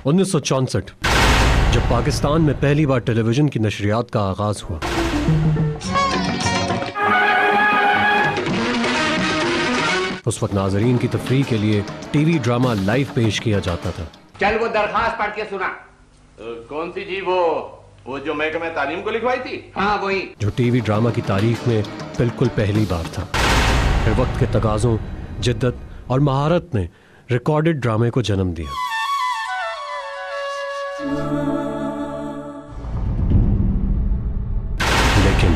–1964 जब पाकिस्तान में पहली बार टेलीविजन की नशरियात का आगाज हुआ। उस वक्त नाजरीन की तफरीह के लिए टीवी ड्रामा लाइव पेश किया जाता था। चल वो दरखास्त पढ़ के सुना। कौन सी जी? वो जो महकमे तालीम को लिखवाई थी? हाँ वही। जो टीवी ड्रामा की तारीख में बिल्कुल पहली बार था। फिर वक्त के तकाजों, जिद्दत और महारत ने रिकॉर्डेड ड्रामे को जन्म दिया। लेकिन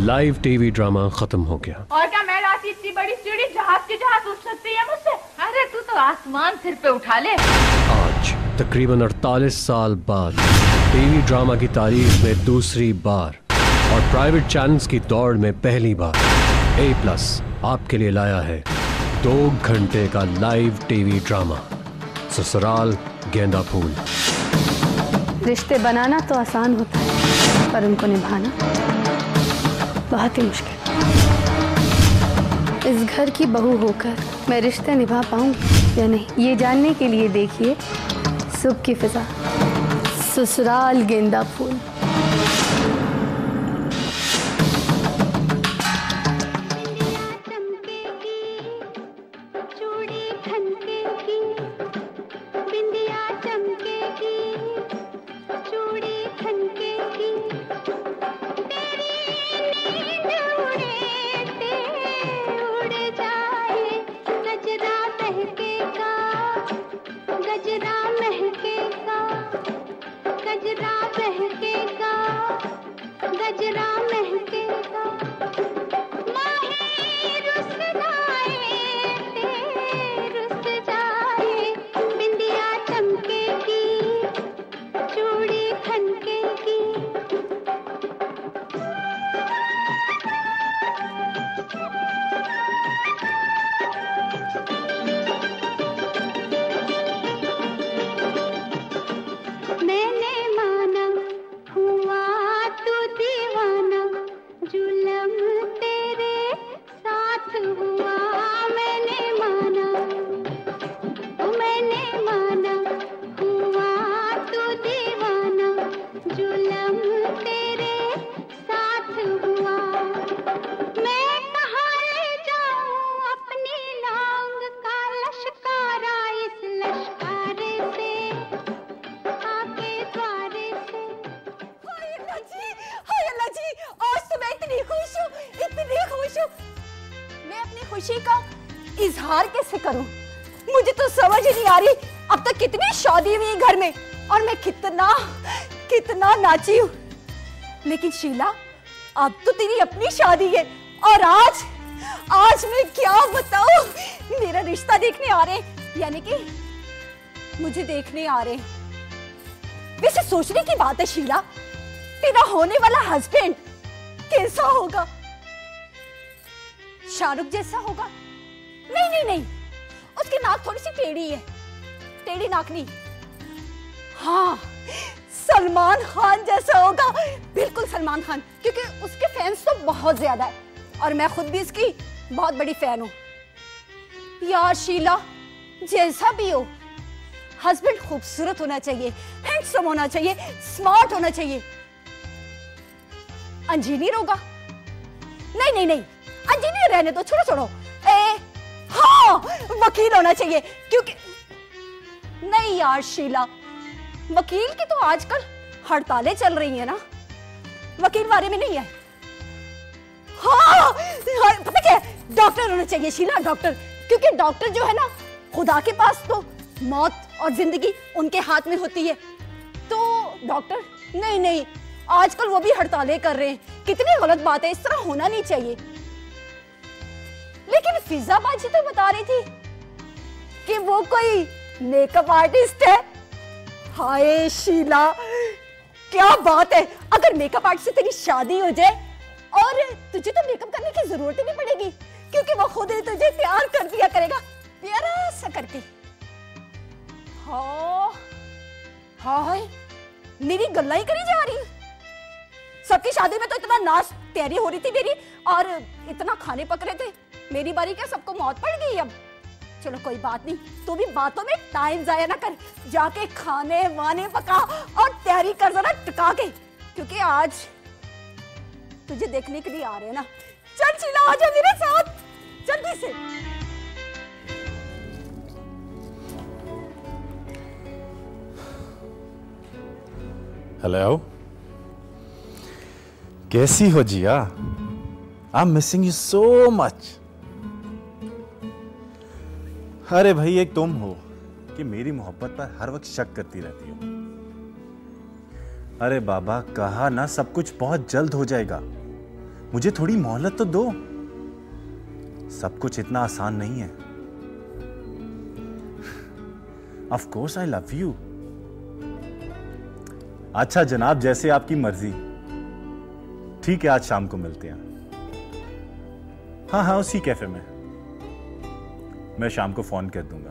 लाइव टीवी ड्रामा खत्म हो गया। और क्या मैं लाती इतनी बड़ी सीढ़ी जहाज के जहाज उठ सकती है मुझसे? अरे तू तो आसमान सिर पे उठा ले। आज तकरीबन 48 साल बाद टीवी ड्रामा की तारीख में दूसरी बार और प्राइवेट चैनल्स की दौड़ में पहली बार A+ आपके लिए लाया है 2 घंटे का लाइव टीवी ड्रामा ससुराल गेंदा फूल। रिश्ते बनाना तो आसान होता है, पर उनको निभाना बहुत ही मुश्किल। इस घर की बहू होकर मैं रिश्ते निभा पाऊंगी या नहीं, ये जानने के लिए देखिए सुबह की फिजा, ससुराल गेंदा फूल। खुशी का इजहार कैसे करूं? मुझे तो समझ ही नहीं आ रही। अब तक कितनी शादी हुई घर में और मैं कितना नाची हूं। लेकिन शीला, अब तो तेरी अपनी शादी है और आज मैं क्या बताऊं? मेरा रिश्ता देखने आ रहे, यानी कि मुझे देखने आ रहे। वैसे सोचने की बात है शीला, तेरा होने वाला हस्बैंड कैसा होगा? शाहरुख जैसा होगा? नहीं, उसकी नाक थोड़ी सी टेढ़ी है। टेढ़ी नाक नहीं, हाँ सलमान खान जैसा होगा। बिल्कुल सलमान खान, क्योंकि उसके फैंस तो बहुत ज्यादा है और मैं खुद भी इसकी बहुत बड़ी फैन हूं। यार शीला, जैसा भी हो, हस्बैंड खूबसूरत होना चाहिए, हैंडसम होना चाहिए, स्मार्ट होना चाहिए। इंजीनियर होगा? नहीं, इंजीनियर रहने तो छोड़ो। हाँ, वकील होना चाहिए, क्योंकि नहीं यार शीला, वकील की तो आजकल हड़तालें चल रही है ना, वकील बारे में नहीं है। हाँ, पता क्या, डॉक्टर होना चाहिए शीला, डॉक्टर। क्योंकि डॉक्टर जो है ना, खुदा के पास तो मौत और जिंदगी उनके हाथ में होती है। तो डॉक्टर नहीं, आजकल वो भी हड़तालें कर रहे हैं। कितनी गलत बात है, इस तरह होना नहीं चाहिए। लेकिन फिजा बाजी तो बता रही थी कि वो कोई मेकअप आर्टिस्ट है। हाय शीला, क्या बात है! अगर मेकअप आर्टिस्ट से तेरी शादी हो जाए और तुझे तो मेकअप करने की जरूरत ही नहीं पड़ेगी, क्योंकि वो खुद ही तुझे तैयार कर दिया करेगा, प्यारा सा करके। हाय, मेरी गल्ला ही करी जा रही। सबकी शादी में तो इतना नाच तैयारी हो रही थी मेरी और इतना खाने पक रहे थे, मेरी बारी क्या सबको मौत पड़ गई अब। चलो कोई बात नहीं, तू भी बातों में टाइम जाया ना कर, जाके खाने वाने पका और तैयारी कर जरा टिका के, क्योंकि आज तुझे देखने के लिए आ रहे हैं ना। चल शीला आ जा मेरे साथ जल्दी से। हेलो, कैसी हो Jiya? I am missing you so much. अरे भाई, एक तुम हो कि मेरी मोहब्बत पर हर वक्त शक करती रहती हो। अरे बाबा, कहा ना सब कुछ बहुत जल्द हो जाएगा, मुझे थोड़ी मोहलत तो दो। सब कुछ इतना आसान नहीं है। Of course I love you. अच्छा जनाब, जैसे आपकी मर्जी। ठीक है, आज शाम को मिलते हैं। हाँ हाँ, उसी कैफे में। मैं शाम को फोन कर दूंगा,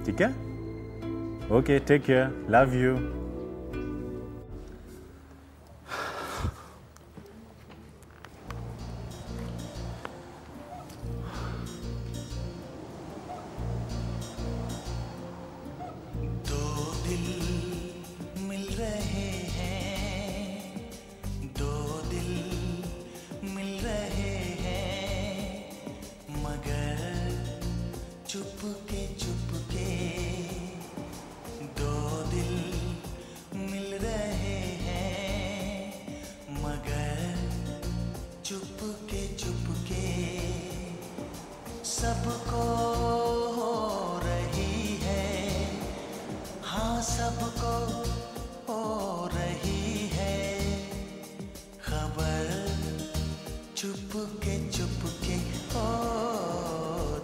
ठीक है? Okay, take care, love you. सबको हो रही है, हाँ सबको हो रही है खबर, चुपके चुपके ओ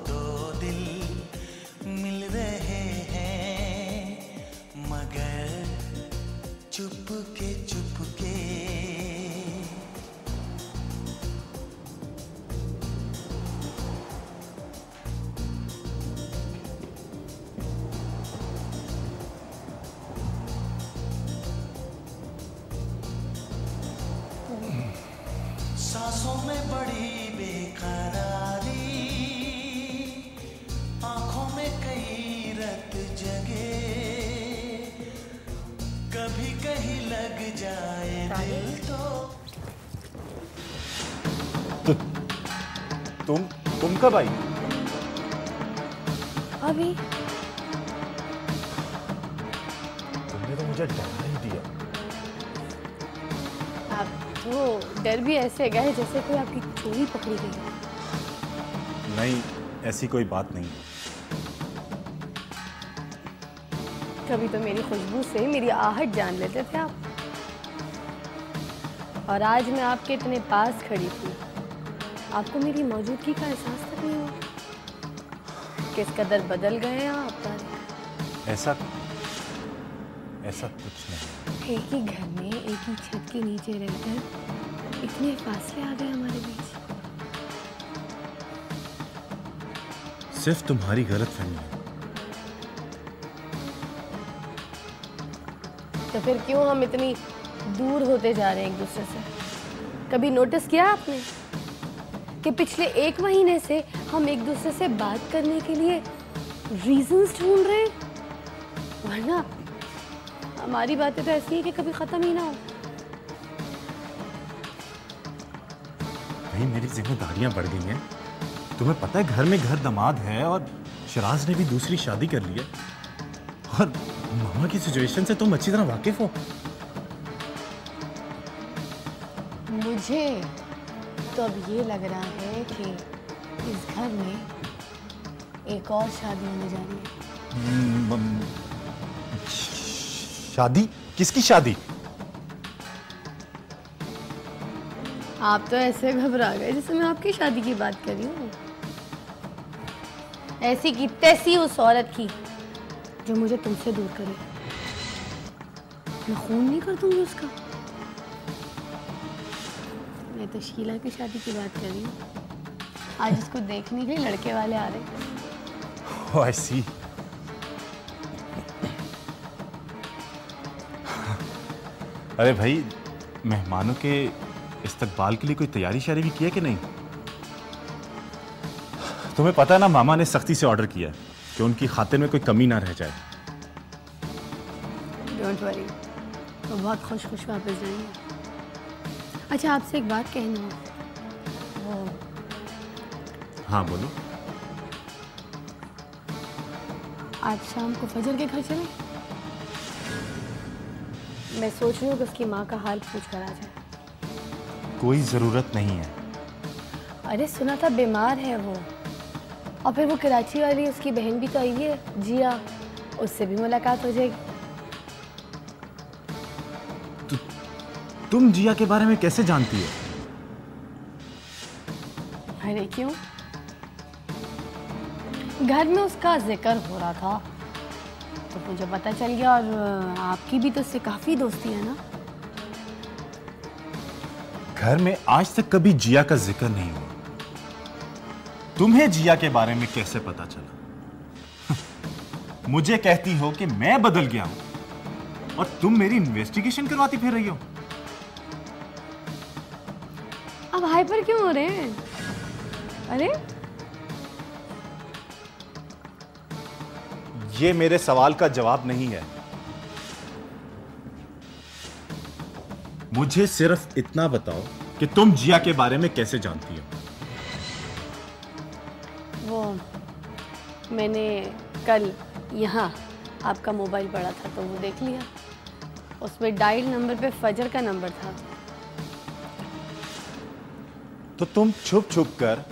दो दिल मिल रहे हैं मगर चुपके चुपके। सांसों में बड़ी बेकरारी, आंखों में कई रत जगे, कभी कहीं लग जाए दिल तो। तुम कब आई? अभी तुमने तो मुझे डरा ही दिया। आप तो डर भी ऐसे गए जैसे कोई आपकी चोरी पकड़ी गई। नहीं, ऐसी कोई बात नहीं। कभी तो मेरी खुशबू से मेरी आहट जान लेते थे आप, और आज मैं आपके इतने पास खड़ी थी, आपको मेरी मौजूदगी का एहसास तक नहीं हुआ। किस कदर बदल गए हैं आप। ऐसा कुछ नहीं। एक ही घर में एक ही छत के नीचे रहकर इतने फासले आ गए हमारे बीच। सिर्फ तुम्हारी गलतफहमी है। तो फिर क्यों हम इतनी दूर होते जा रहे हैं एक दूसरे से? कभी नोटिस किया आपने कि पिछले 1 महीने से हम एक दूसरे से बात करने के लिए रीजंस ढूंढ रहे हैं, वरना हमारी बातें तो ऐसी है कि कभी खत्म ही ना हो। भाई, मेरी जिम्मेदारियां बढ़ गई हैं। तुम्हें पता है घर में घर दामाद है और शराज ने भी दूसरी शादी कर ली है, और मामा की सिचुएशन से तुम अच्छी तरह वाकिफ हो। मुझे तो अब ये लग रहा है कि इस घर में एक और शादी होने जा रही है। शादी? किसकी शादी? आप तो ऐसे घबरा गए जैसे मैं आपकी शादी की बात कर रही हूँ। ऐसी की तैसी उस औरत की जो मुझे तुमसे दूर करे। मैं खून नहीं कर दूंगी उसका। मैं तो शीला की शादी की बात कर रही हूँ। आज उसको देखने के लिए लड़के वाले आ रहे हैं। Oh, I see. अरे भाई, मेहमानों के इस्तकबाल के लिए कोई तैयारी शारी भी की है कि नहीं? तुम्हें पता है ना, मामा ने सख्ती से ऑर्डर किया कि उनकी खातिर में कोई कमी ना रह जाए। डोंट वरी, वो बहुत खुश खुश वापस जाएंगे। अच्छा, आपसे एक बात कहना है। वो हाँ बोलो। आज शाम को फजर के घर चले? मैं सोच रही हूँ कि उसकी माँ का हाल पूछ कर आ जाए। कोई जरूरत नहीं है। अरे सुना था बीमार है वो, और फिर वो कराची वाली उसकी बहन भी तो आई है, जिया, उससे भी मुलाकात हो जाएगी। तुम जिया के बारे में कैसे जानती हो? अरे क्यों? घर में उसका जिक्र हो रहा था तो मुझे पता चल गया, और आपकी भी तो उससे काफी दोस्ती है ना। घर में आज तक कभी जिया का जिक्र नहीं हुआ। तुम्हें जिया के बारे में कैसे पता चला? मुझे कहती हो कि मैं बदल गया हूं और तुम मेरी इन्वेस्टिगेशन करवाती फिर रही हो। अब हाइपर क्यों हो रहे हैं? अरे ये मेरे सवाल का जवाब नहीं है। मुझे सिर्फ इतना बताओ कि तुम जिया के बारे में कैसे जानती हो? वो मैंने कल यहाँ आपका मोबाइल पड़ा था तो वो देख लिया, उसमें डायल नंबर पे फजर का नंबर था। तो तुम छुप छुप कर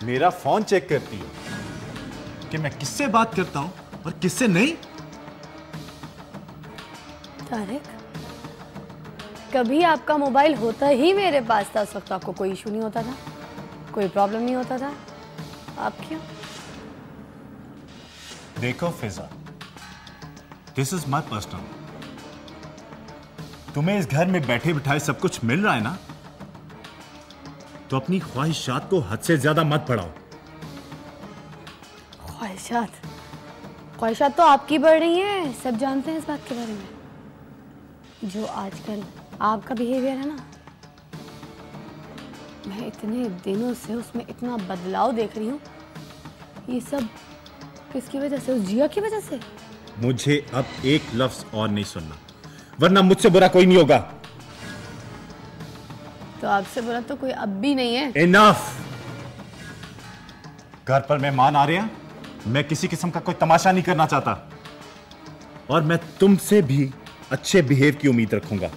मेरा फोन चेक करती हो कि मैं किससे बात करता हूं और किससे नहीं? तारिक, कभी आपका मोबाइल होता ही मेरे पास था, उस वक्त आपको कोई इशू नहीं होता था, कोई प्रॉब्लम नहीं होता था। आप क्यों? देखो फिजा, दिस इज माई पर्सनल। तुम्हें इस घर में बैठे बिठाए सब कुछ मिल रहा है ना, तो अपनी ख्वाहिशात को हद से ज्यादा मत बढ़ाओ। ख्वाहिशात तो आपकी बढ़ रही हैं, सब जानते हैं इस बात के बारे में। जो आजकल आपका बिहेवियर है ना, मैं इतने दिनों से उसमें इतना बदलाव देख रही हूँ। ये सब किसकी वजह से? उस जिया की वजह से? मुझे अब एक लफ्ज और नहीं सुनना, वरना मुझसे बुरा कोई नहीं होगा। तो आपसे बुरा तो कोई अब भी नहीं है। इनफ। घर पर मेहमान आ रहे हैं, मैं किसी किस्म का कोई तमाशा नहीं करना चाहता, और मैं तुमसे भी अच्छे बिहेव की उम्मीद रखूंगा।